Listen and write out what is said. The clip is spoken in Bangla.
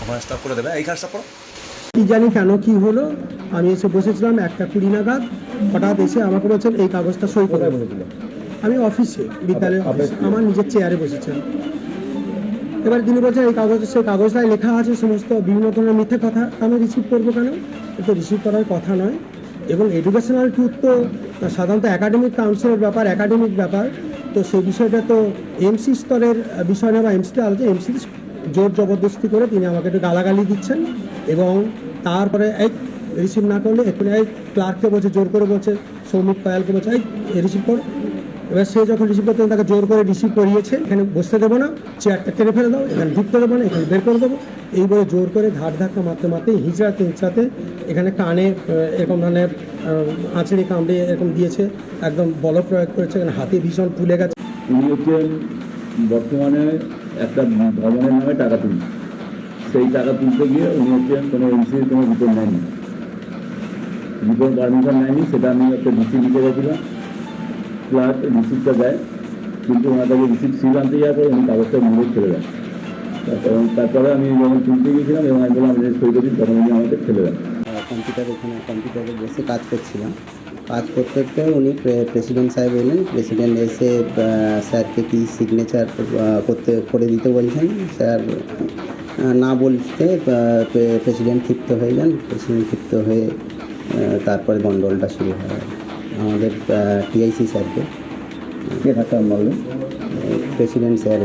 ওখানে স্টপ করে দেবে, এইখানে স্টপ করো। কি জানি কেন কি হলো, আমি এসে বসেছিলাম 1:20 নাগাদ, হঠাৎ এসে আমাকে বলছেন এই কাগজটা সই করে বলেছিল। আমি অফিসে, বিদ্যালয়ের অফিসে আমার নিজের চেয়ারে বসেছিলাম। এবার তিনি বলছেন এই সেই কাগজটায় লেখা আছে সমস্ত বিভিন্ন ধরনের মিথ্যে কথা, আমি রিসিভ করবো কেন? এটা রিসিভ করার কথা নয়। এবং এডুকেশনাল ট্রুথ তো সাধারণত একাডেমিক কাউন্সিলের ব্যাপার, একাডেমিক ব্যাপার। তো সেই বিষয়টা তো এমসি স্তরের বিষয় না, বা এমসিতে আলোচনা, এমসি জোর জবরদস্তি করে তিনি আমাকে একটু গালাগালি দিচ্ছেন। এবং তারপরে এই রিসিভ না করলে এক্ষুনি এই ক্লার্ককে বলছে, জোর করে বলছে, সৌমিক পায়ালকে বলছে এই রিসিভ কর। এবার সে যখন রিসিভ করতে তাকে জোর করে রিসিভ করিয়েছে, এখানে বসতে দেবো না, চেয়ারটা টেনে ফেলে দাও, এখানে ঢুকতে দেবো না, এখানে বের করে দেবো, এই বলে জোর করে ঘাট ধাক্কা মারতে মারতে হিঁচড়াতে এখানে কানে এরকম ধরনের আঁচড়ি কামড়ে এরকম দিয়েছে, একদম বল প্রয়োগ করেছে, এখানে হাতে ভীষণ ফুলে গেছে। উনি হচ্ছেন বর্তমানে একটা ভবনের নামে টাকা তুলছে, সেই টাকা তুলতে গিয়ে উনি হচ্ছেন কোনো এমসির কোনো রিপোর্ট নেয়নি, রিপোর্ট পারমিশন নেয়নি। সেটা আমি একটা রিসিপ্ট দিতে গেছিলাম, ক্লার্ক রিসিপ্টটা দেয়, কিন্তু ওনার কাছে রিসিপ্ট সিল আনতে যাওয়ার পরে উনি কাগজটা মুড়ে ফেলে দেন। তারপরে আমি যখন তুলতে গিয়েছিলাম এবং আমি বললাম আমি সই করি, তখন উনি আমাকে ফেলে দেন। কম্পিউটারে বসে কাজ করছিলাম। কাজ করতে করতে উনি প্রেসিডেন্ট সাহেব এলেন। প্রেসিডেন্ট এসে স্যারকে কি সিগনেচার করে দিতে বলছেন। স্যার না বলতে প্রেসিডেন্ট ক্ষিপ্ত হয়ে যান। প্রেসিডেন্ট ক্ষিপ্ত হয়ে তারপরে গন্ডগোলটা শুরু হয় আমাদের টিআইসি স্যারকে। কে থাকতাম বললেন? President sir